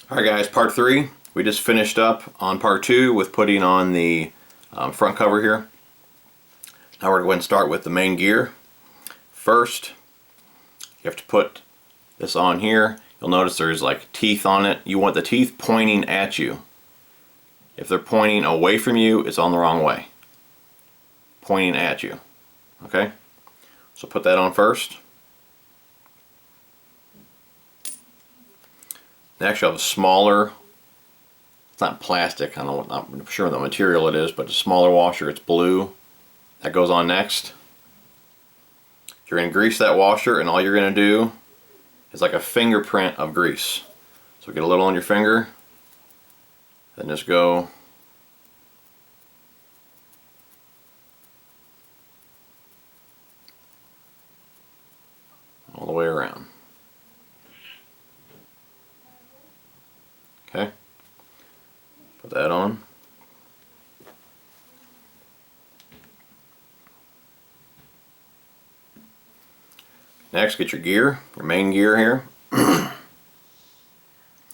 Alright guys, part 3. We just finished up on part 2 with putting on the front cover here. Now we're going to start with the main gear. First, you have to put this on here. You'll notice there's like teeth on it. You want the teeth pointing at you. If they're pointing away from you, it's on the wrong way. Pointing at you. Okay? So put that on first. Next you'll have a smaller, it's not plastic, I'm not sure what the material it is, but a smaller washer, it's blue. That goes on next. You're going to grease that washer, and all you're going to do is like a fingerprint of grease. So get a little on your finger, then just go all the way around. Okay, put that on. Next, get your gear, your main gear here.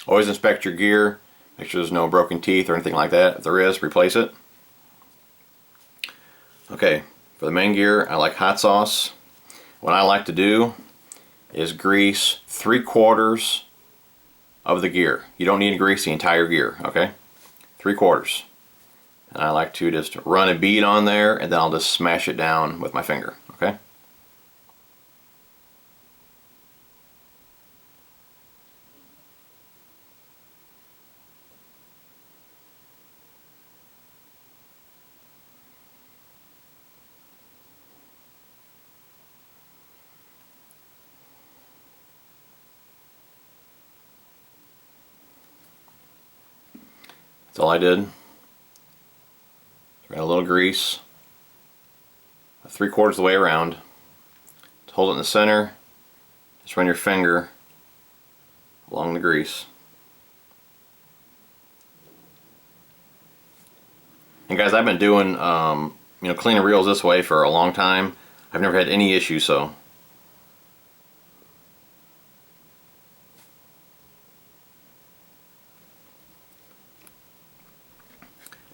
Always inspect your gear, make sure there's no broken teeth or anything like that. If there is, replace it. Okay, for the main gear, I like hot sauce. What I like to do is grease 3/4 of the gear. You don't need to grease the entire gear, okay? 3/4. And I like to just run a bead on there, and then I'll just smash it down with my finger, okay? That's all I did. Add a little grease, 3/4 of the way around. Just hold it in the center. Just run your finger along the grease. And guys, I've been doing cleaning reels this way for a long time. I've never had any issues, so.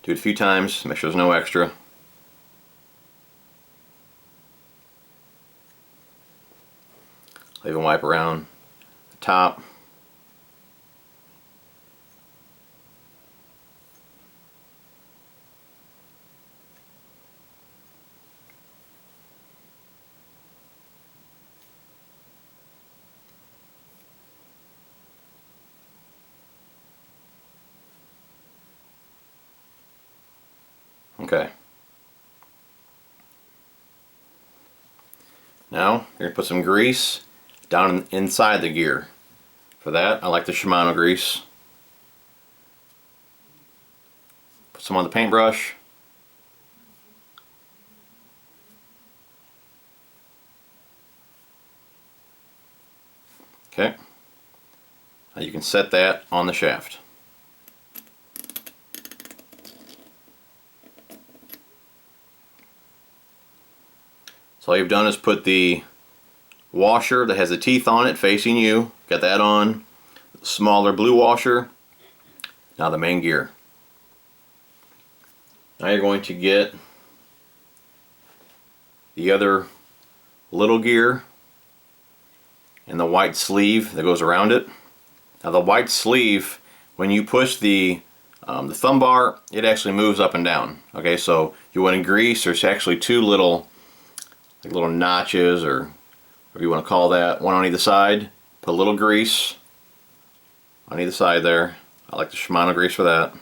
Do it a few times, make sure there's no extra. I'll even wipe around the top. Okay. Now you're going to put some grease down inside the gear. For that, I like the Shimano grease. Put some on the paintbrush. Okay. Now you can set that on the shaft. So all you've done is put the washer that has the teeth on it facing you, got that on, smaller blue washer, now the main gear. Now you're going to get the other little gear and the white sleeve that goes around it. Now the white sleeve, when you push the thumb bar, it actually moves up and down. Okay, so you want to grease, there's actually two little notches, or whatever you want to call that, one on either side. Put a little grease on either side there. I like the Shimano grease for that.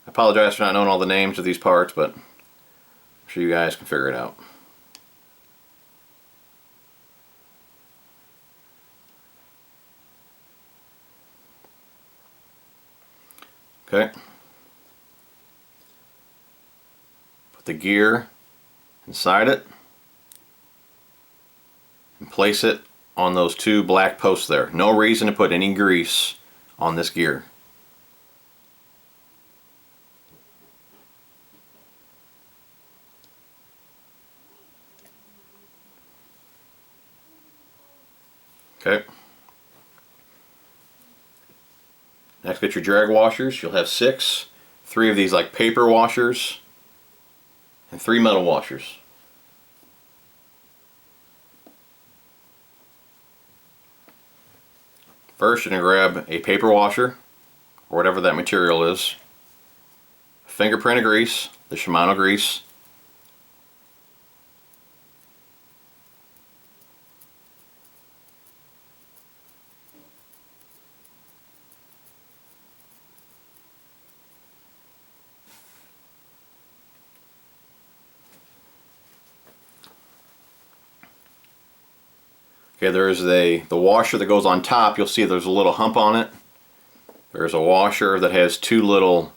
I apologize for not knowing all the names of these parts, but I'm sure you guys can figure it out. Okay. Put the gear inside it and place it on those two black posts there. No reason to put any grease on this gear. Okay. Next, get your drag washers. You'll have 6. 3 of these like paper washers and 3 metal washers. First, you're going to grab a paper washer, or whatever that material is, a fingerprint of grease, the Shimano grease, okay, there's the washer that goes on top. You'll see there's a little hump on it. There's a washer that has 2 little,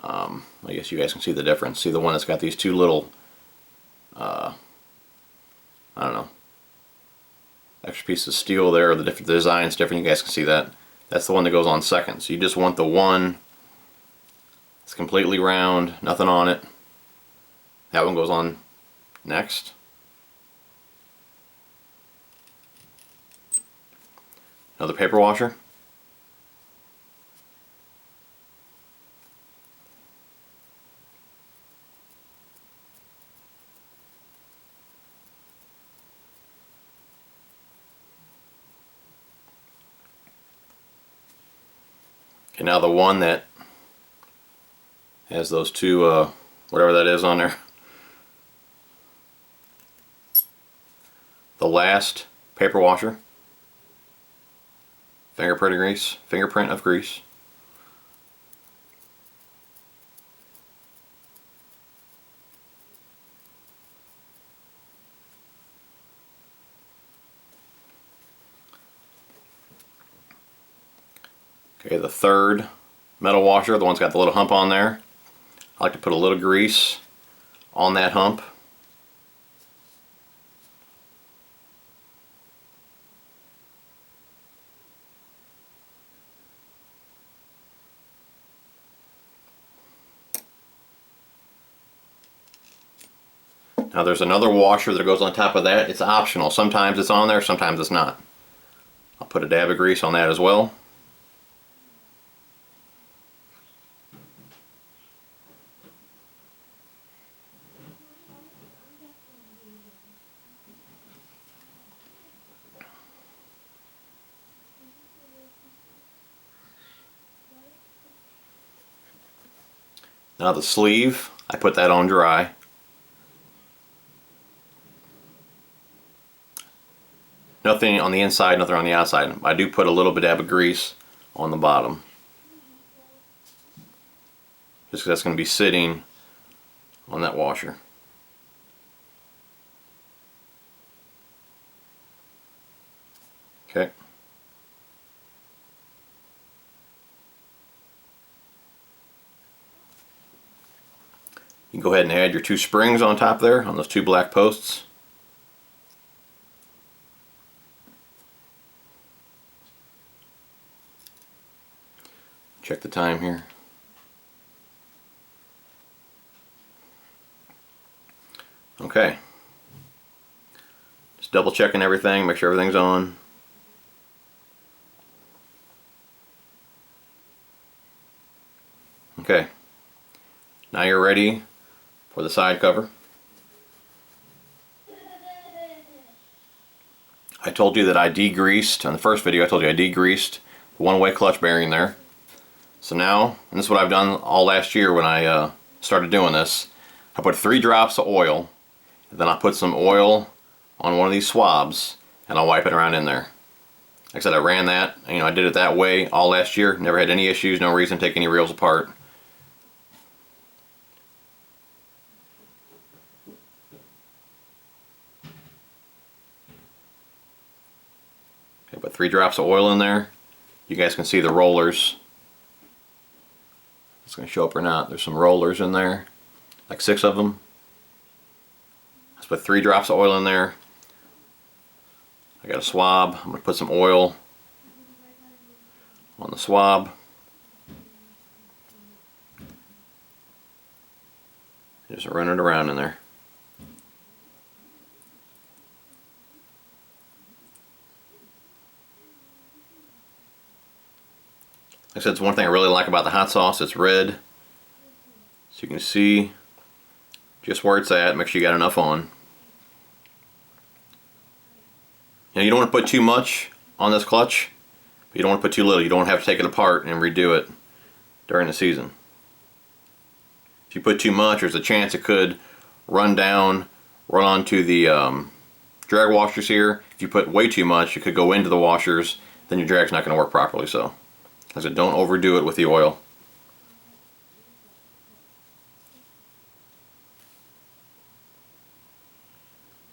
I guess you guys can see the difference. See the one that's got these 2 little, I don't know, extra pieces of steel there, or the different designs different. You guys can see that. That's the one that goes on second. So you just want the one that's completely round, nothing on it. That one goes on next. Another paper washer. Okay, now the one that has those 2, whatever that is on there. The last paper washer. Fingerprint of grease. Okay, the third metal washer, the one's got the little hump on there. I like to put a little grease on that hump. Now there's another washer that goes on top of that. It's optional. Sometimes it's on there, sometimes it's not. I'll put a dab of grease on that as well. Now the sleeve, I put that on dry. Nothing on the inside, nothing on the outside. I do put a little bit of grease on the bottom. Just because that's going to be sitting on that washer. Okay. You can go ahead and add your 2 springs on top there, on those 2 black posts. Check the time here. Okay. Just double checking everything, make sure everything's on. Okay. Now you're ready for the side cover. I told you that I degreased, on the first video I told you I degreased the one-way clutch bearing there. So now, and this is what I've done all last year when I started doing this, I put 3 drops of oil, and then I put some oil on one of these swabs, and I'll wipe it around in there. Like I said, I ran that, you know, I did it that way all last year, never had any issues, no reason to take any reels apart. Okay, put 3 drops of oil in there. You guys can see the rollers. It's going to show up or not. There's some rollers in there, like 6 of them. Let's put 3 drops of oil in there. I got a swab. I'm going to put some oil on the swab. Just run it around in there. I said, it's one thing I really like about the hot sauce. It's red, so you can see just where it's at. Make sure you got enough on. Now you don't want to put too much on this clutch, but you don't want to put too little. You don't have to take it apart and redo it during the season. If you put too much, there's a chance it could run onto the drag washers here. If you put way too much, it could go into the washers, then your drag's not going to work properly. So, like I said, don't overdo it with the oil.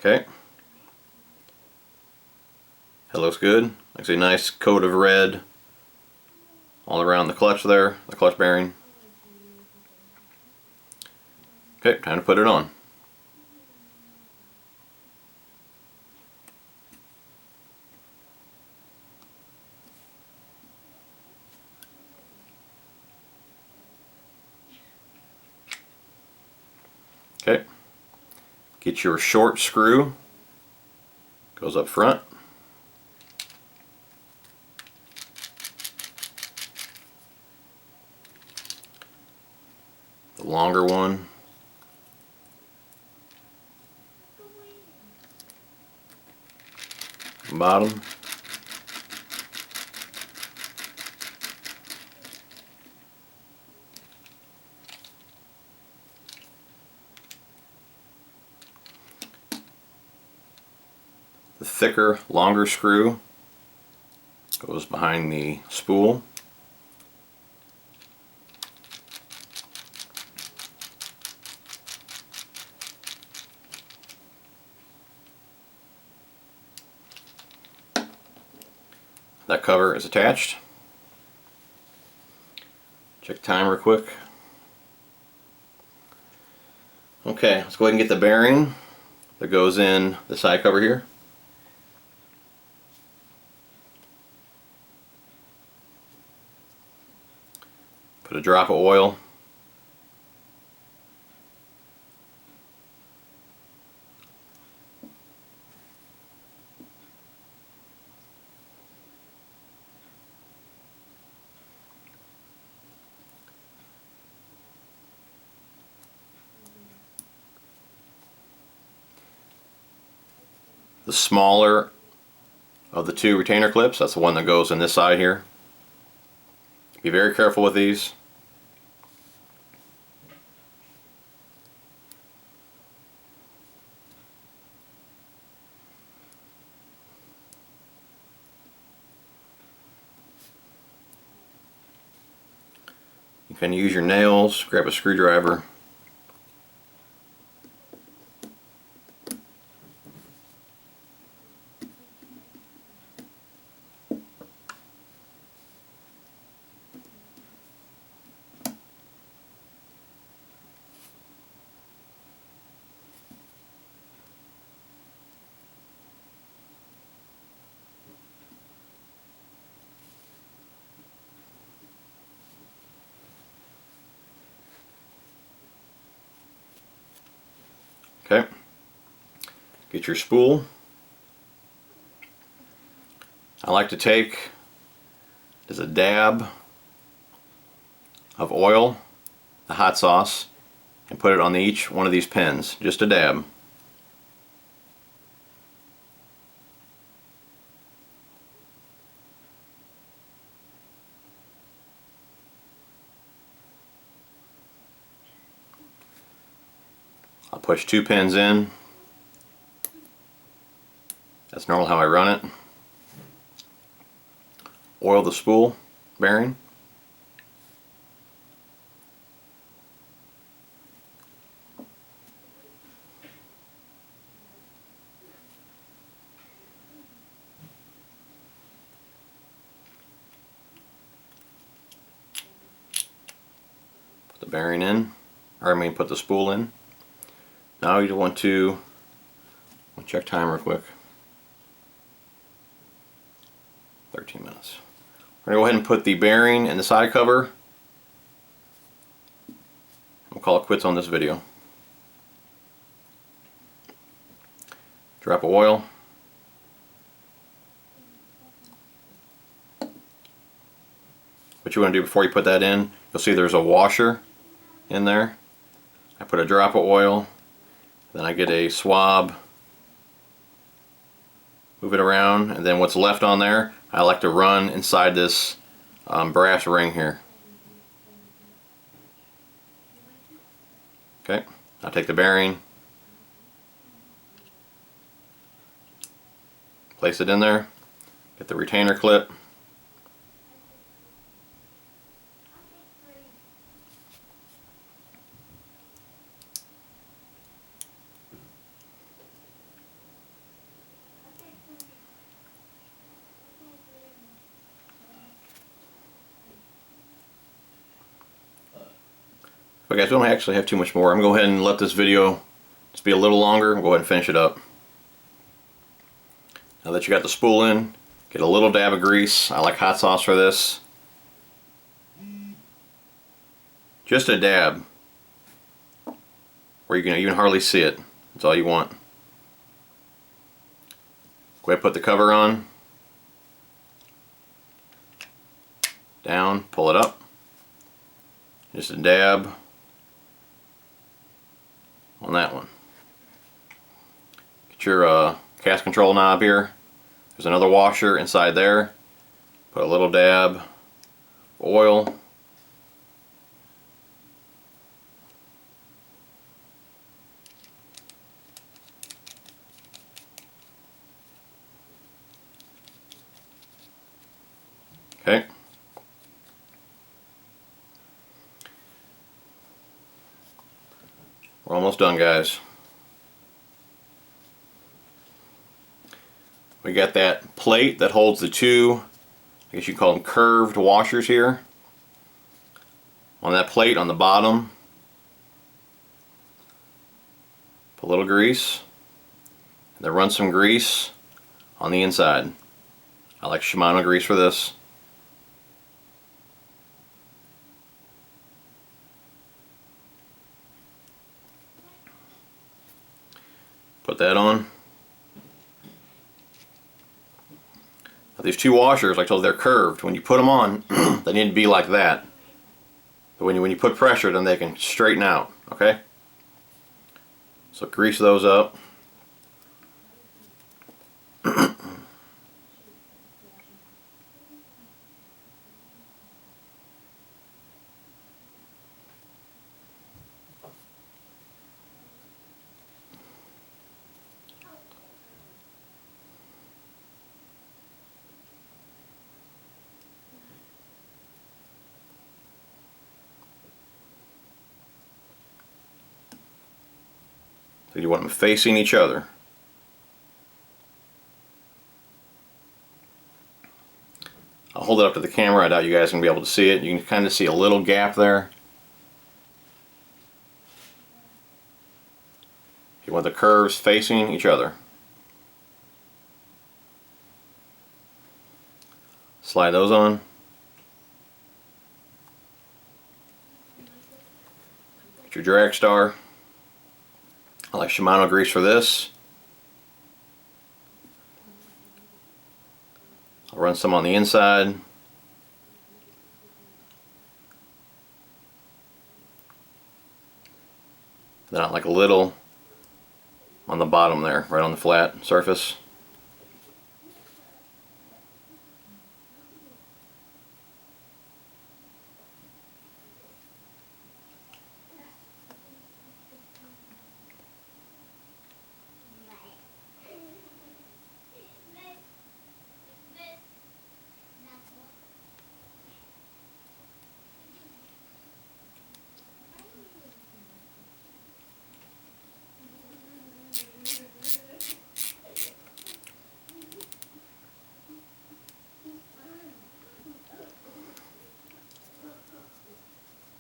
Okay. That looks good. Like I say, nice coat of red all around the clutch there, the clutch bearing. Okay, time to put it on. Okay, get your short screw, goes up front. The longer one bottom. The thicker, longer screw goes behind the spool. That cover is attached. Check time real quick. Okay, let's go ahead and get the bearing that goes in the side cover here. Put a drop of oil. The smaller of the two retainer clips, that's the one that goes in this side here. Be very careful with these. You can use your nails, grab a screwdriver. Okay, get your spool. I like to take just a dab of oil, the hot sauce, and put it on each one of these pins, just a dab. I'll push 2 pins in. That's normally how I run it. Oil the spool bearing. Put the bearing in, or I mean put the spool in. Now you want to check time real quick. 13 minutes. We're going to go ahead and put the bearing in the side cover. We'll call it quits on this video. Drop of oil. Put what you want to do before you put that in, you'll see there's a washer in there. I put a drop of oil, then I get a swab, move it around, and then what's left on there, I like to run inside this brass ring here. Okay, I'll take the bearing, place it in there, get the retainer clip, but guys, we don't actually have too much more. I'm going to go ahead and let this video just be a little longer and go ahead and finish it up. Now that you got the spool in, get a little dab of grease. I like hot sauce for this. Just a dab where you can even hardly see it. That's all you want. Go ahead and put the cover on. Down, pull it up. Just a dab on that one. Get your cast control knob here. There's another washer inside there. Put a little dab of oil. Okay. We're almost done, guys. We got that plate that holds the two, I guess you call them curved washers here. On that plate on the bottom, put a little grease, and then run some grease on the inside. I like Shimano grease for this. Put that on. Now these two washers, like I told you, they're curved. When you put them on, they need to be like that. But when you put pressure, then they can straighten out. Okay? So grease those up. So you want them facing each other. I'll hold it up to the camera. I doubt you guys are going to be able to see it. You can kind of see a little gap there. You want the curves facing each other. Slide those on. Get your drag star. I like Shimano grease for this. I'll run some on the inside. Then I like a little on the bottom there, right on the flat surface.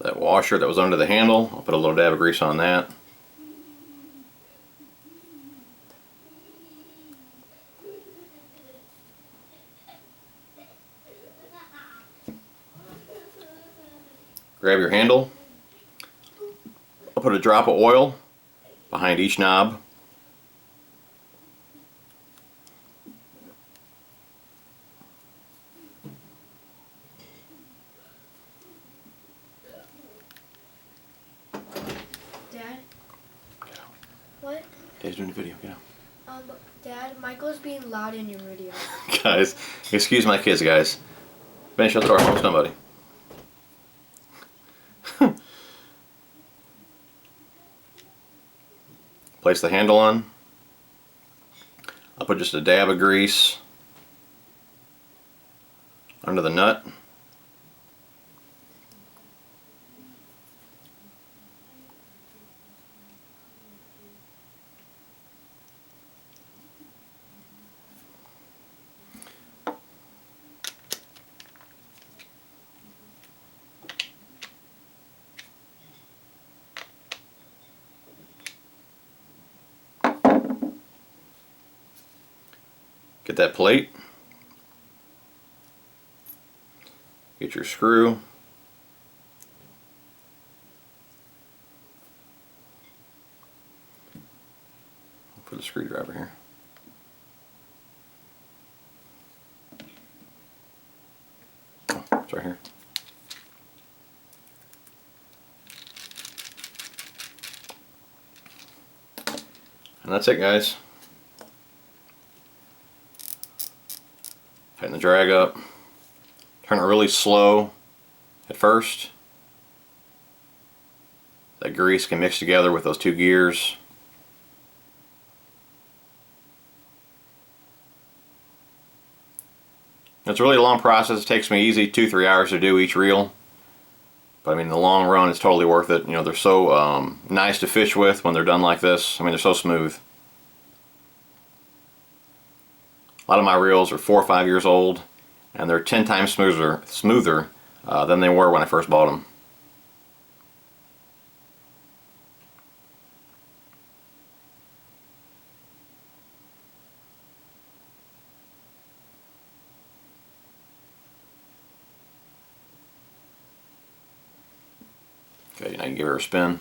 That washer that was under the handle, I'll put a little dab of grease on that. Grab your handle. I'll put a drop of oil behind each knob. Dad's doing the video, get out. Dad, Michael's being loud in your video. Guys, excuse my kids, guys. Ben, shut the door. What's done, buddy? Place the handle on. I'll put just a dab of grease under the nut. Get that plate. Get your screw. For the screwdriver here. Oh, it's right here. And that's it, guys. Tighten the drag up. Turn it really slow at first. That grease can mix together with those two gears. It's a really long process. It takes me easy 2-3 hours to do each reel. But I mean, in the long run, it's totally worth it. You know, they're so nice to fish with when they're done like this. I mean, they're so smooth. A lot of my reels are 4 or 5 years old, and they're 10 times smoother than they were when I first bought them. Okay, now you can give her a spin.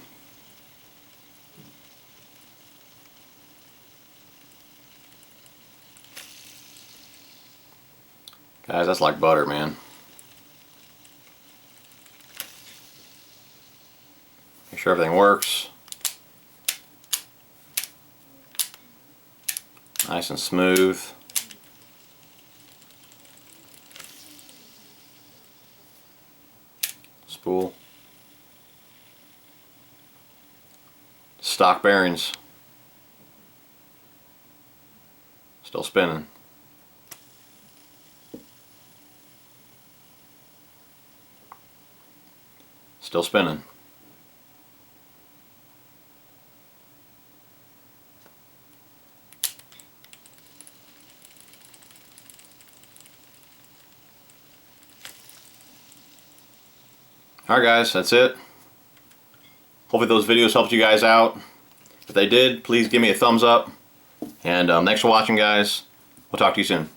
Guys, that's like butter, man. Make sure everything works. Nice and smooth. Spool. Stock bearings. Still spinning. Still spinning. Alright guys, that's it. Hopefully those videos helped you guys out. If they did, please give me a thumbs up. And thanks for watching, guys. We'll talk to you soon.